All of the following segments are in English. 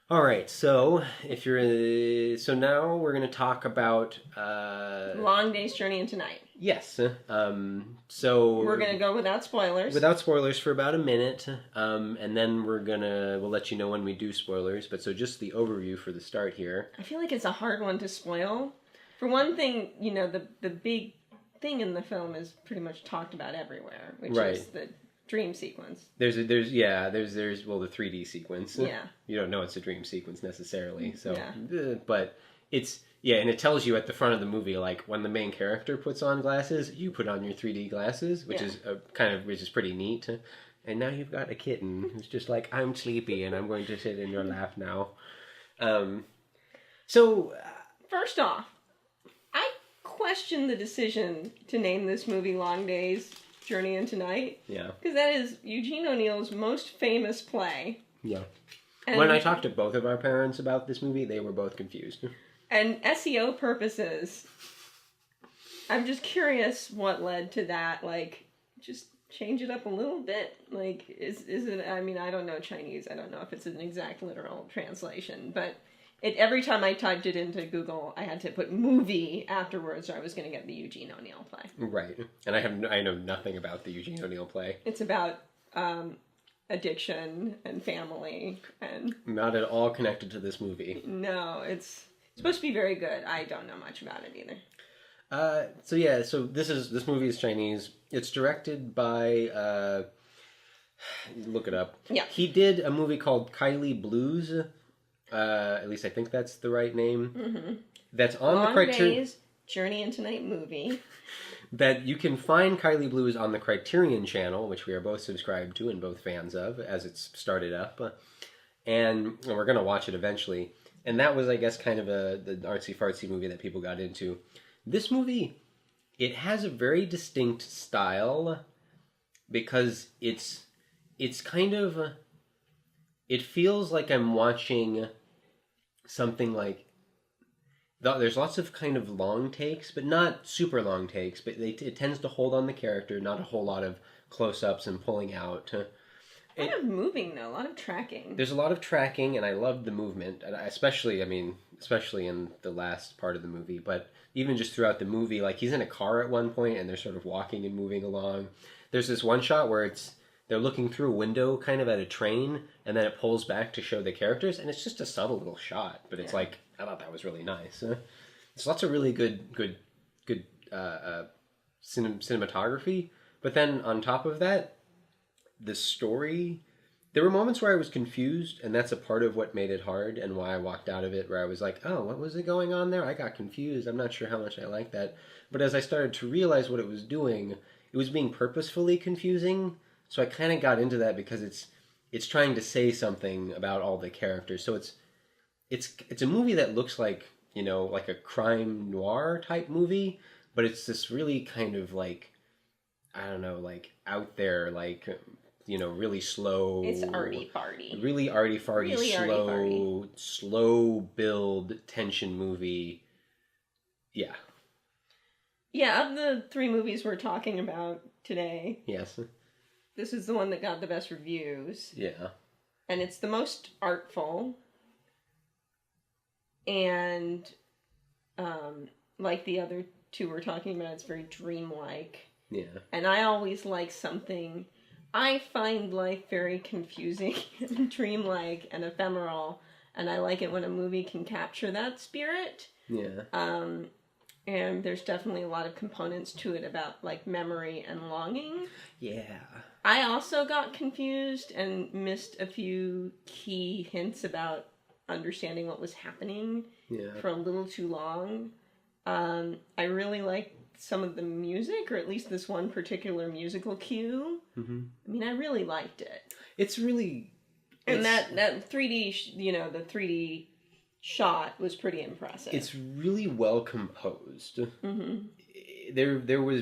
All right, so if so now we're going to talk about Long Day's Journey into Night. yes. So we're going to go without spoilers. Without spoilers for about a minute, and then we'll let you know when we do spoilers. But so just the overview for the start here. I feel like it's a hard one to spoil. For one thing, the big thing in the film is pretty much talked about everywhere, which is the dream sequence. There's the 3D sequence. Yeah. You don't know it's a dream sequence necessarily. So yeah. But it's and it tells you at the front of the movie, like when the main character puts on glasses, you put on your 3D glasses, which is which is pretty neat. And now you've got a kitten who's just like, I'm sleepy and I'm going to sit in your lap now. First off, I question the decision to name this movie Long Day's Journey into Night. Yeah. Because that is Eugene O'Neill's most famous play. Yeah. And when I talked to both of our parents about this movie, they were both confused. And SEO purposes, I'm just curious what led to that. Like, just change it up a little bit. Like, is it, I mean, I don't know Chinese. I don't know if it's an exact literal translation. But every time I typed it into Google, I had to put movie afterwards or I was going to get the Eugene O'Neill play. Right. And I know nothing about the Eugene O'Neill play. It's about addiction and family. And not at all connected to this movie. No, it's supposed to be very good. I don't know much about it either. So this movie is Chinese. It's directed by look it up. Yeah. He did a movie called Kylie Blues. At least I think that's the right name. Mm-hmm. That's on Long the Criterion. Day's Journey into Night movie. That you can find Kylie Blues on the Criterion channel, which we are both subscribed to and both fans of, as it's started up. And we're going to watch it eventually. And that was, I guess, kind of the artsy-fartsy movie that people got into. This movie, it has a very distinct style because it's kind of... It feels like I'm watching something like... There's lots of kind of long takes, but not super long takes. But it tends to hold on the character, not a whole lot of close-ups and pulling out. A lot of moving, though. A lot of tracking. There's a lot of tracking, and I love the movement. Especially in the last part of the movie. But even just throughout the movie, like he's in a car at one point, and they're sort of walking and moving along. There's this one shot where they're looking through a window kind of at a train, and then it pulls back to show the characters, and it's just a subtle little shot, but it's like, I thought that was really nice. There's lots of really good cinematography, but then on top of that, the story, there were moments where I was confused, and that's a part of what made it hard, and why I walked out of it, where I was like, oh, what was it going on there? I got confused. I'm not sure how much I like that. But as I started to realize what it was doing, it was being purposefully confusing. So I kind of got into that because it's trying to say something about all the characters. So it's a movie that looks like, like a crime noir type movie, but it's this really kind of like, I don't know, like out there, like, really slow. It's arty-farty. Really arty-farty, really slow build tension movie. Yeah. Yeah, of the three movies we're talking about today. Yes. This is the one that got the best reviews. Yeah. And it's the most artful. And, like the other two we're talking about, it's very dreamlike. Yeah. And I always like something... I find life very confusing and dreamlike and ephemeral. And I like it when a movie can capture that spirit. Yeah. And there's definitely a lot of components to it about, like, memory and longing. Yeah. I also got confused and missed a few key hints about understanding what was happening for a little too long. I really liked some of the music, or at least this one particular musical cue. Mm-hmm. I mean, I really liked it. It's really... And that 3D, the 3D shot was pretty impressive. It's really well composed. Mm-hmm.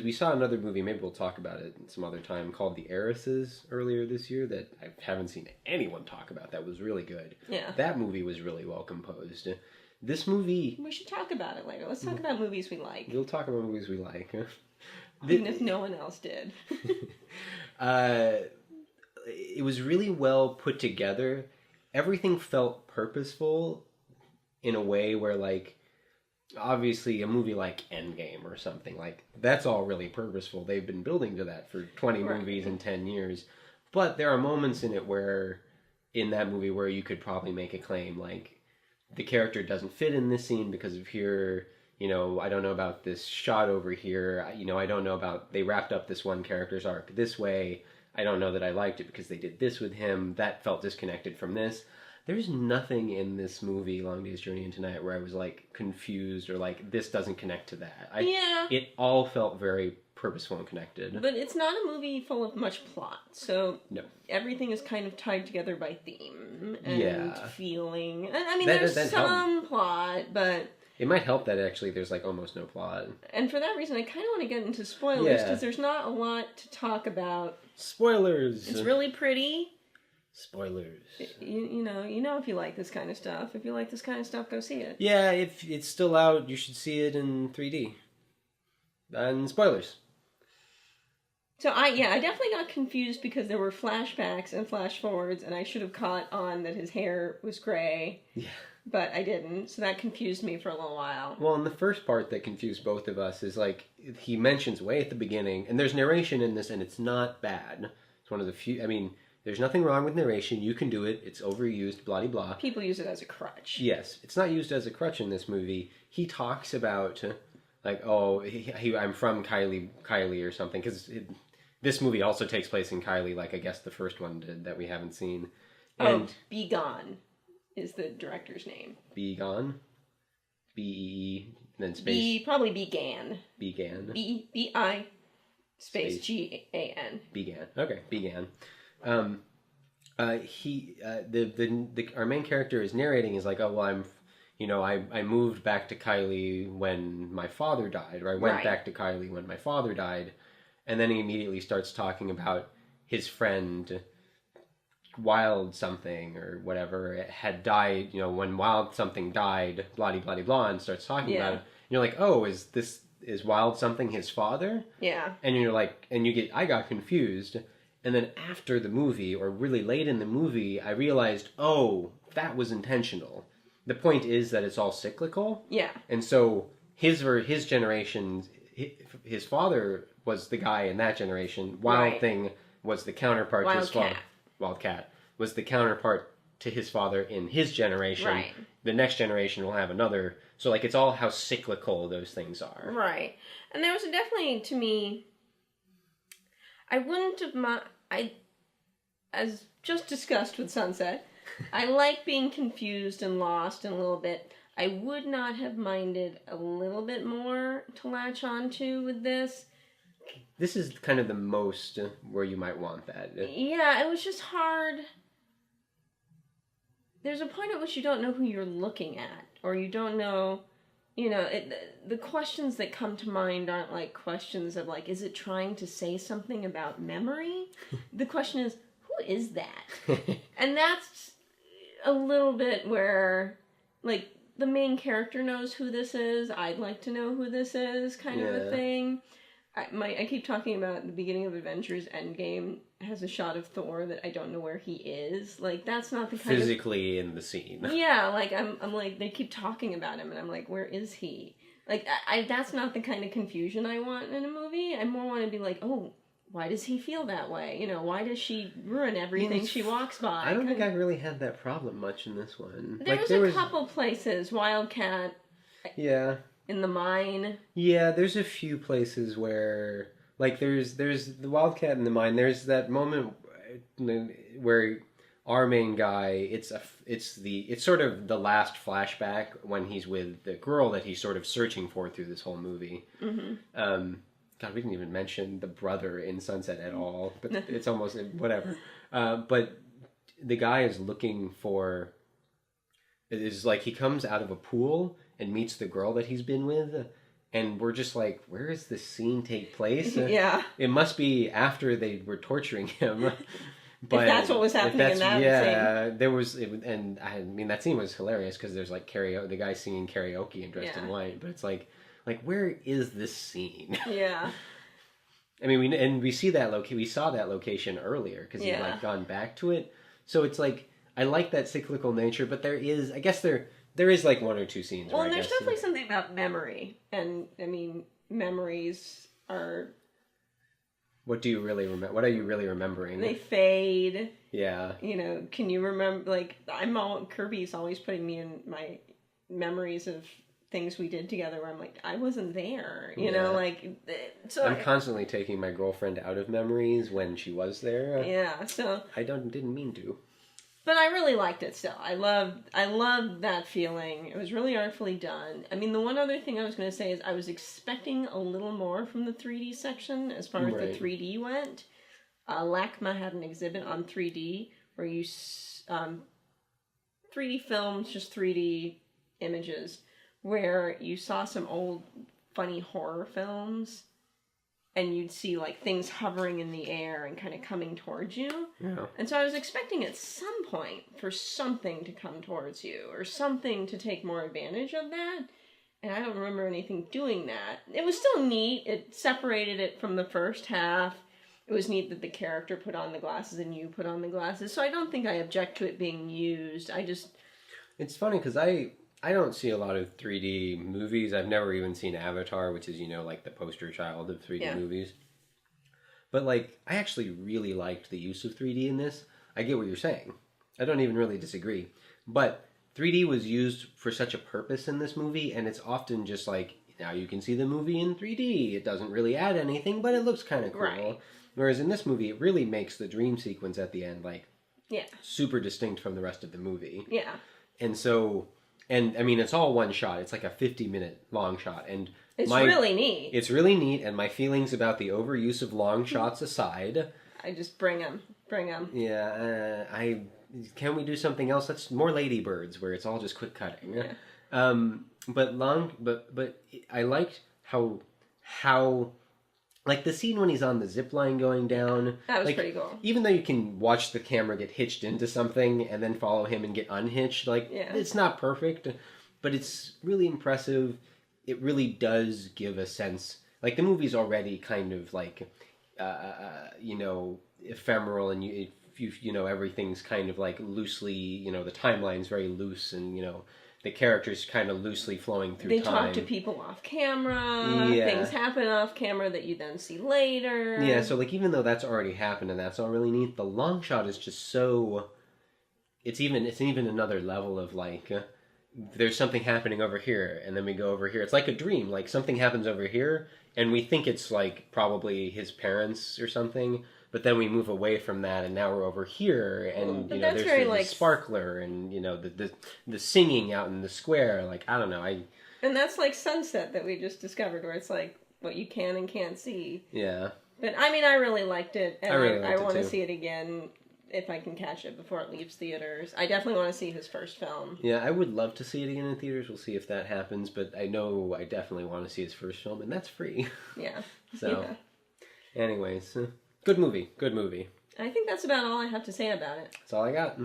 We saw another movie, maybe we'll talk about it some other time, called The Heiresses earlier this year that I haven't seen anyone talk about. That was really good. Yeah. That movie was really well composed. This movie... We should talk about it later. Let's talk about movies we like. We'll talk about movies we like. Even if no one else did. It was really well put together. everything felt purposeful in a way where, like, obviously a movie like Endgame or something, like, that's all really purposeful. They've been building to that for 20 movies in 10 years. But there are moments in it where, in that movie, where you could probably make a claim, like, the character doesn't fit in this scene because of here, you know, I don't know about this shot over here, you know, I don't know about, they wrapped up this one character's arc this way, I don't know that I liked it because they did this with him, that felt disconnected from this. There's nothing in this movie, Long Day's Journey into Night, where I was, like, confused or, like, this doesn't connect to that. It all felt very purposeful and connected. But it's not a movie full of much plot, so no. Everything is kind of tied together by theme and feeling. I mean, there's some plot, but... It might help that, actually, there's, like, almost no plot. And for that reason, I kind of want to get into spoilers, because there's not a lot to talk about. Spoilers! It's really pretty. Spoilers. You know if you like this kind of stuff. If you like this kind of stuff, go see it. Yeah, if it's still out, you should see it in 3D. And spoilers. So I definitely got confused because there were flashbacks and flash forwards, and I should have caught on that his hair was gray. Yeah. But I didn't, so that confused me for a little while. Well, and the first part that confused both of us is, like, he mentions way at the beginning, and there's narration in this, and it's not bad. It's one of the few, I mean, there's nothing wrong with narration. You can do it. It's overused, blah-de-blah. People use it as a crutch. Yes. It's not used as a crutch in this movie. He talks about, like, oh, I'm from Kylie or something, because this movie also takes place in Kylie, like I guess the first one did that we haven't seen. And Be Gone is the director's name. Be Gone? B-E-E, then space... Probably Began. Began. B-I space G-A-N. Began. Okay, Began. Our main character is narrating, is like, oh, well, I moved back to Kylie when my father died, or I went back to Kylie when my father died, and then he immediately starts talking about his friend Wild something or whatever had died, when Wild something died, blah-de-blah-de-blah, and starts talking about it. And you're like, oh, is Wild something his father? Yeah. And you're like, I got confused. And then after the movie, or really late in the movie, I realized, oh, that was intentional. The point is that it's all cyclical. Yeah. And so his generation, his father was the guy in that generation. Wild Thing was the counterpart to his father. Wildcat was the counterpart to his father in his generation. Right. The next generation will have another. So, like, it's all how cyclical those things are. Right. And there was definitely, to me, I wouldn't have... as just discussed with Sunset, I like being confused and lost in a little bit. I would not have minded a little bit more to latch onto with this. This is kind of the most where you might want that. Yeah, it was just hard. There's a point at which you don't know who you're looking at, or you don't know, the questions that come to mind aren't like questions of like, is it trying to say something about memory? The question is, who is that? And that's a little bit where, like, the main character knows who this is, I'd like to know who this is, kind of a thing. I keep talking about the beginning of Avengers Endgame has a shot of Thor that I don't know where he is. Like, that's not the kind physically in the scene. Yeah, like, I'm like, they keep talking about him, and I'm like, where is he? Like, that's not the kind of confusion I want in a movie. I more want to be like, oh, why does he feel that way? Why does she ruin everything she walks by? I don't think I really had that problem much in this one. There was a couple places, Wildcat. Yeah. In the mine. Yeah, there's a few places where, like, there's the Wildcat in the mine. There's that moment where our main guy, it's sort of the last flashback when he's with the girl that he's sort of searching for through this whole movie. Mm-hmm. God, we didn't even mention the brother in Sunset at all, but it's almost whatever. But the guy is looking for. It is like he comes out of a pool and meets the girl that he's been with, and we're just like, where does this scene take place? Yeah. It must be after they were torturing him. But if that's what was happening in that scene. There was, and I mean, that scene was hilarious because there's like karaoke, the guy singing karaoke and dressed in white, but it's like, where is this scene? Yeah. I mean, we see that we saw that location earlier because he'd like gone back to it. So it's like, I like that cyclical nature, but there is, I guess there is like one or two scenes. Well, where and there's definitely something about memory, and I mean, memories are. What do you really remember? What are you really remembering? They fade. Yeah. You know, can you remember? Like, Kirby's always putting me in my memories of things we did together where I'm like, I wasn't there. You know, like. So I'm constantly taking my girlfriend out of memories when she was there. Yeah. So. Didn't mean to. But I really liked it still. I loved that feeling. It was really artfully done. I mean, the one other thing I was going to say is I was expecting a little more from the 3D section as far as the 3D went. LACMA had an exhibit on 3D where you 3D films, just 3D images, where you saw some old funny horror films. And you'd see, like, things hovering in the air and kind of coming towards you. Yeah. And so I was expecting at some point for something to come towards you or something to take more advantage of that. And I don't remember anything doing that. It was still neat. It separated it from the first half. It was neat that the character put on the glasses and you put on the glasses. So I don't think I object to it being used. It's funny because I don't see a lot of 3D movies. I've never even seen Avatar, which is, you know, like the poster child of 3D movies. But, like, I actually really liked the use of 3D in this. I get what you're saying. I don't even really disagree. But 3D was used for such a purpose in this movie, and it's often just like, now you can see the movie in 3D. It doesn't really add anything, but it looks kind of cool. Right. Whereas in this movie, it really makes the dream sequence at the end, like, super distinct from the rest of the movie. Yeah. And so... And, I mean, it's all one shot. It's like a 50-minute long shot. And it's really neat. It's really neat, and my feelings about the overuse of long shots aside... I just bring them. Yeah, can we do something else? That's more Ladybirds, where it's all just quick cutting. Yeah. But I liked how... Like, the scene when he's on the zip line going down... That was like, pretty cool. Even though you can watch the camera get hitched into something and then follow him and get unhitched, like, it's not perfect, but it's really impressive. It really does give a sense... Like, the movie's already kind of, like, you know, ephemeral, and you know, everything's kind of, like, loosely... You know, the timeline's very loose, and, you know... The characters kind of loosely flowing through time. They talk to people off camera. Yeah. Things happen off camera that you then see later. Yeah, so like even though that's already happened and that's all really neat, the long shot is just so... It's even another level of like... there's something happening over here, and then we go over here. It's like a dream. Like something happens over here, and we think it's like probably his parents or something. But then we move away from that, and now we're over here, and you know, there's the sparkler, and you know, the singing out in the square. Like I don't know, And that's like Sunset that we just discovered, where it's like what you can and can't see. Yeah. But I mean, I really liked it, and I want to too. see it again if I can catch it before it leaves theaters. I definitely want to see his first film. Yeah, I would love to see it again in theaters. We'll see if that happens, but I know I definitely want to see his first film, and that's free. Yeah. So, anyways. Good movie. I think that's about all I have to say about it. That's all I got.